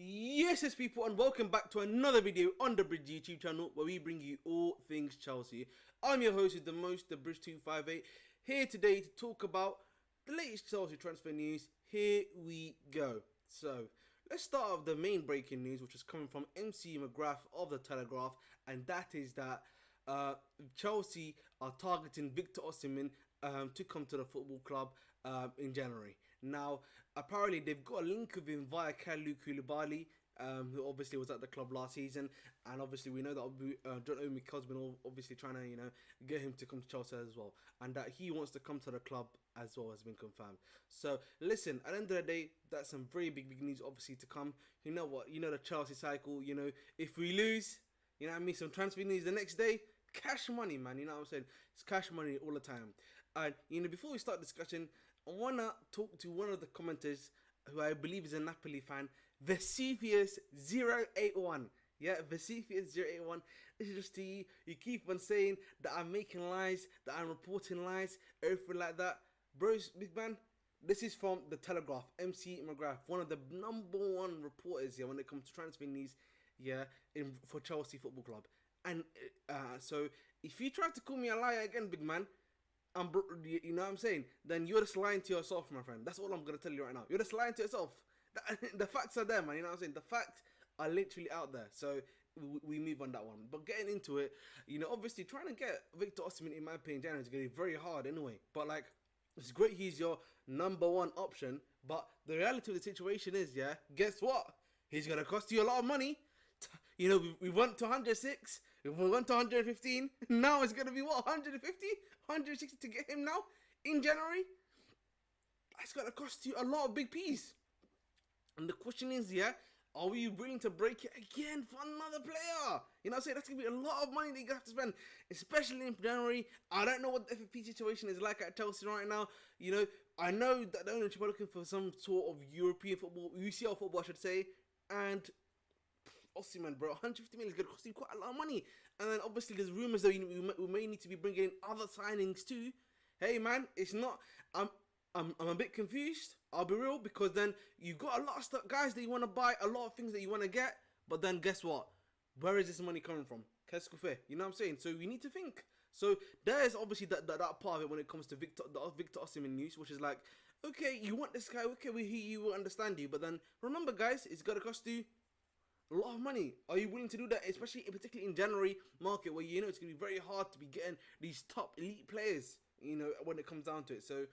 Yes, people, and welcome back to another video on the Bridge YouTube channel where we bring you all things Chelsea. I'm your host with the most, the Bridge 258, here today to talk about the latest Chelsea transfer news. Here we go. So, let's start with the main breaking news, which is coming from MC McGrath of the Telegraph, and that is that Chelsea are targeting Victor Osimhen to come to the football club in January. Now, apparently they've got a link with him via Kalidou Koulibaly, who obviously was at the club last season, and obviously we know that John Omi has been obviously trying to get him to come to Chelsea as well, and that he wants to come to the club as well has been confirmed. So listen, at the end of the day, that's some very big news obviously to come. You know what? You know the Chelsea cycle. If we lose, some transfer news the next day. Cash money, man. You know what I'm saying? It's cash money all the time. And before we start discussion, I wanna talk to one of the commenters who I believe is a Napoli fan, Vesuvius081. Yeah, Vesuvius081. This is just to you. You keep on saying that I'm making lies, that I'm reporting lies, everything like that. Bros, big man, this is from the Telegraph, MC McGrath, one of the #1 reporters here when it comes to transfer news, for Chelsea Football Club. And so, if you try to call me a liar again, big man, you know what I'm saying, then you're just lying to yourself, my friend. That's all I'm going to tell you right now. You're just lying to yourself. The facts are there, man. You know what I'm saying? The facts are literally out there. So, we move on that one. But getting into it, obviously trying to get Victor Osimhen, in my opinion, January is going to be very hard anyway. But, it's great he's your #1 option. But the reality of the situation is, guess what? He's going to cost you a lot of money. We went to 106, we went to 115, now it's going to be what, 150, 160 to get him now, in January? That's going to cost you a lot of big P's. And the question is, are we willing to break it again for another player? That's going to be a lot of money that you're going to have to spend, especially in January. I don't know what the FFP situation is like at Chelsea right now. I know that the ownership are looking for some sort of European football, UCL football, I should say, and Osimhen, bro, 150 million is going to cost you quite a lot of money. And then obviously there's rumours that we may need to be bringing in other signings too. Hey man, it's not, I'm a bit confused, I'll be real, because then you got a lot of stuff, guys, that you want to buy, a lot of things that you want to get, but then guess what? Where is this money coming from? Qu'est-ce qu'on fait? You know what I'm saying? So we need to think. So there's obviously that part of it when it comes to the Victor Osimhen news, which is like, okay, you want this guy, okay, we hear you, we'll understand you, but then remember guys, it's going to cost you a lot of money. Are you willing to do that, particularly in January market where it's going to be very hard to be getting these top elite players, when it comes down to it. So,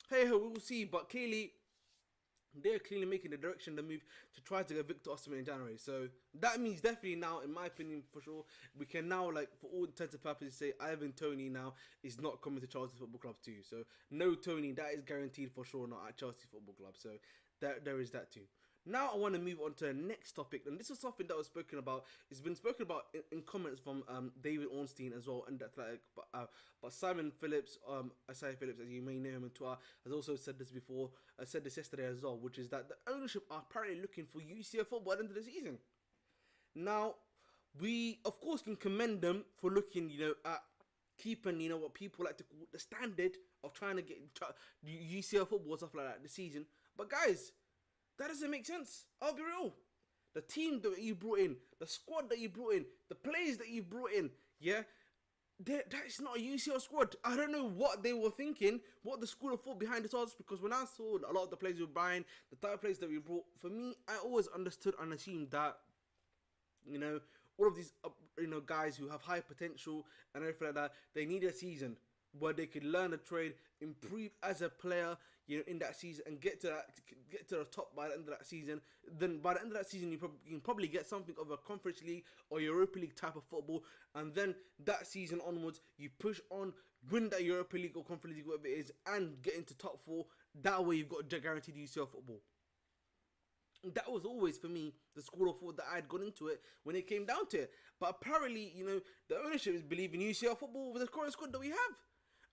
hey ho, we'll see. But clearly, they're clearly making the direction, the move to try to get Victor Osimhen in January. So, that means definitely now, in my opinion, for sure, we can now, for all intents and purposes, say Ivan Toney now is not coming to Chelsea Football Club too. So, no Toney, that is guaranteed for sure not at Chelsea Football Club. So, there is that too. Now I want to move on to the next topic, and this is something that was spoken about. It's been spoken about in comments from David Ornstein as well, and but Simon Phillips, Isaiah Phillips, as you may know him on Twitter, has also said this before. I said this yesterday as well, which is that the ownership are apparently looking for UCL football at the end of the season. Now, we of course can commend them for looking, at keeping, what people like to call the standard of trying to get UCL football and stuff like that this season. But guys, that doesn't make sense. I'll be real. The team that you brought in, the squad that you brought in, the players that you brought in, that is not a UCL squad. I don't know what they were thinking, what the school of thought behind this was, because when I saw a lot of the players we were buying, the type of players that we brought, for me, I always understood and assumed that, all of these, guys who have high potential and everything like that, they need a season where they could learn the trade, improve as a player, in that season, and get to the top by the end of that season. Then by the end of that season, you can probably get something of a Conference League or Europa League type of football, and then that season onwards, you push on, win that Europa League or Conference League, whatever it is, and get into top 4. That way, you've got guaranteed UCL football. That was always, for me, the school of thought that I had gone into it when it came down to it. But apparently, the ownership is believing UCL football with the current squad that we have.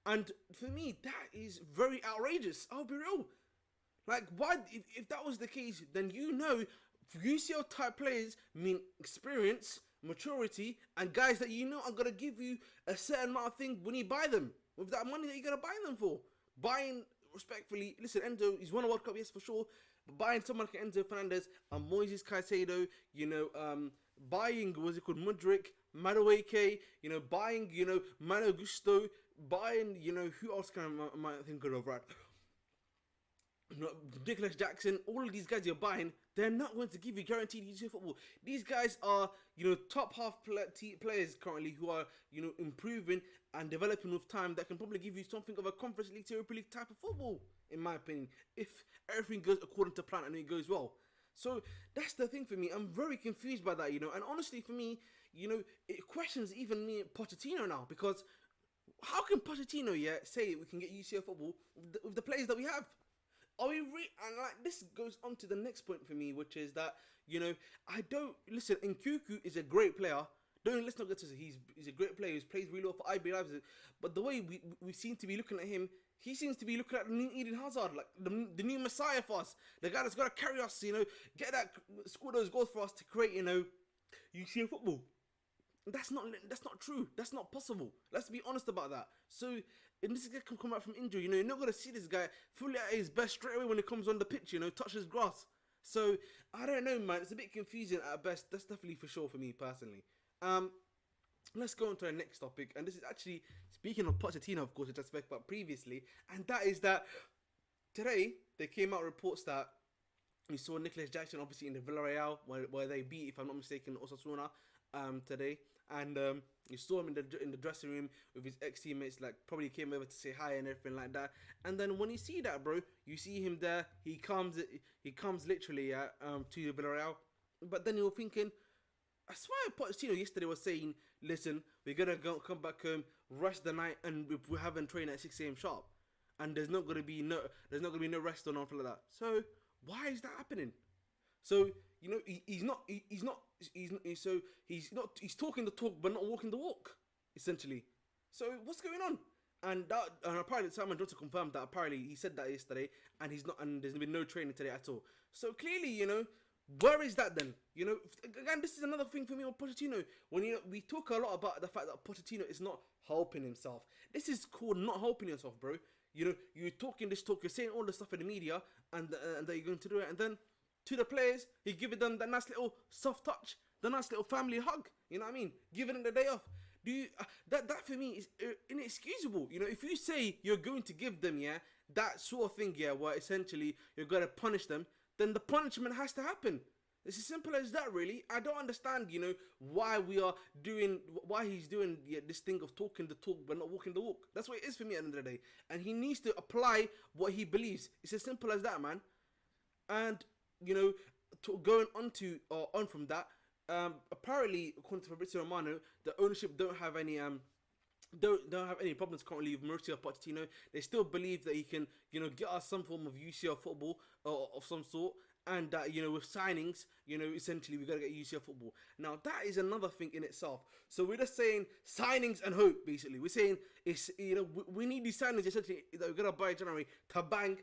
And for me, that is very outrageous. I'll be real. Why? If that was the case, then UCL type players mean experience, maturity, and guys that are going to give you a certain amount of things when you buy them, with that money that you're going to buy them for. Buying respectfully, listen, Enzo, he's won a World Cup, yes, for sure. But buying someone like Enzo Fernandez and Moises Caicedo, buying, what's it called, Mudryk, Madueke, buying, Malo Gusto, buying, who else am I thinking of, right? Nicholas Jackson, all of these guys you're buying, they're not going to give you guaranteed UCL football. These guys are, top half players currently who are, improving and developing with time that can probably give you something of a Conference League, Europa League type of football, in my opinion, if everything goes according to plan and it goes well. So that's the thing for me. I'm very confused by that, and honestly for me, it questions even me Pochettino now, because how can Pochettino, say we can get UCL football with the players that we have? Are we and like this goes on to the next point for me, which is that I don't listen. Nkunku is a great player. Let's not get to say he's a great player. He plays really well for IB Leipzig. But the way we seem to be looking at him, he seems to be looking at the new Eden Hazard, like the new Messiah for us, the guy that's got to carry us, get that, score those goals for us to create, UCL football. That's not true. That's not possible. Let's be honest about that. So, and this guy can come out from injury. You're not gonna see this guy fully at his best straight away when he comes on the pitch. Touches grass. So I don't know, man. It's a bit confusing at best. That's definitely for sure for me personally. Let's go on to our next topic, and this is actually speaking of Pochettino, of course, which I spoke about previously, and that is that today there came out reports that we saw Nicholas Jackson obviously in the Villarreal where they beat, if I'm not mistaken, Osasuna today. And you saw him in the dressing room with his ex-teammates, like probably came over to say hi and everything like that. And then when you see that, bro, you see him there. He comes literally to Villarreal. But then you're thinking, I swear Pochettino yesterday was saying, listen, we're gonna come back home, rest the night, and we haven't trained at 6 a.m. sharp. And there's not gonna be no rest or nothing like that. So why is that happening? So he's talking the talk but not walking the walk, essentially. So what's going on? And apparently Simon Johnson confirmed that apparently he said that yesterday, and there's been no training today at all. So clearly, where is that then? Again, this is another thing for me with Pochettino. When we talk a lot about the fact that Pochettino is not helping himself. This is called not helping yourself, bro. You're talking this talk, you're saying all the stuff in the media, and that you're going to do it, and then to the players, he giving them that nice little soft touch, the nice little family hug. You know what I mean? Giving them the day off. Do you that for me is inexcusable. If you say you're going to give them that sort of thing where essentially you're going to punish them, then the punishment has to happen. It's as simple as that, really. I don't understand, why he's doing this thing of talking the talk but not walking the walk. That's what it is for me at the end of the day. And he needs to apply what he believes. It's as simple as that, man. And going on from that, apparently according to Fabrizio Romano, the ownership don't have any problems currently with Mauricio Pochettino. They still believe that he can get us some form of UCL football of some sort, and that with signings essentially we gotta get UCL football. Now that is another thing in itself. So we're just saying signings and hope. Basically we're saying it's we need these signings essentially that we're gonna buy January to bang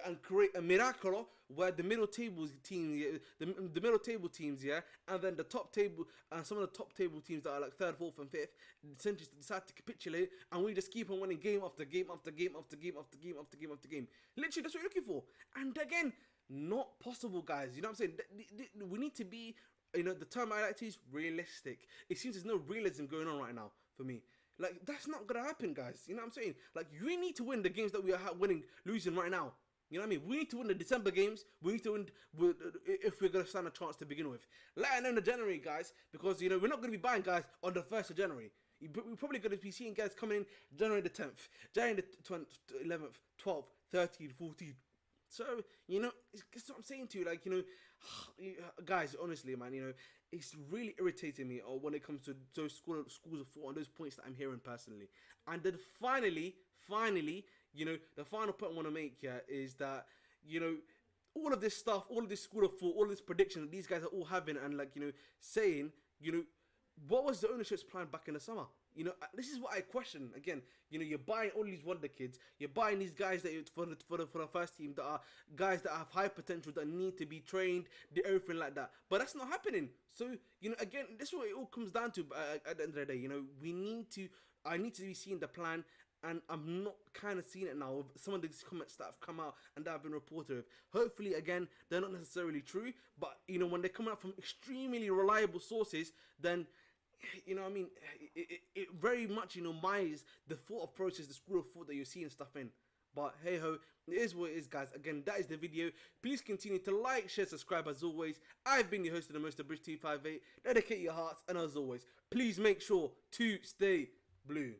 and create a miracle where the middle table teams, the middle table teams, and then the top table and some of the top table teams that are like third, fourth, and fifth, essentially decide to capitulate, and we just keep on winning game after game after game after game after game after game after game. Literally, that's what you're looking for. And again, not possible, guys. You know what I'm saying? We need to be, the term I like to use, realistic. It seems there's no realism going on right now for me. Like, that's not gonna happen, guys. You know what I'm saying? Like, we need to win the games that we are losing right now. You know what I mean? We need to win the December games. We need to win if we're going to stand a chance to begin with. Let alone the January, guys, because, we're not going to be buying guys on the 1st of January. We're probably going to be seeing guys coming in January the 10th, January the 11th, 12th, 13th, 14th. So, it's what I'm saying to you. Like, guys, honestly, man, it's really irritating me when it comes to those schools of thought and those points that I'm hearing personally. And then finally, the final point I want to make here is that, all of this stuff, all of this school of thought, all of this prediction that these guys are all having and saying, what was the ownership's plan back in the summer? This is what I question. Again, you're buying all these wonder kids. You're buying these guys that for the first team that are guys that have high potential, that need to be trained, everything like that. But that's not happening. So, again, this is what it all comes down to at the end of the day. I need to be seeing the plan. and I'm not kind of seeing it now with some of these comments that have come out and that have been reported with. Hopefully, again, they're not necessarily true, but you know, when they come out from extremely reliable sources, then you know what I mean, it very much, you know, miles the thought of process, the school of thought that you're seeing stuff in. But hey ho, it is what it is, guys. Again, that is the video. Please continue to like, share, subscribe as always. I've been your host of the most of Bridge 258. Dedicate your hearts, and as always, please make sure to stay blue.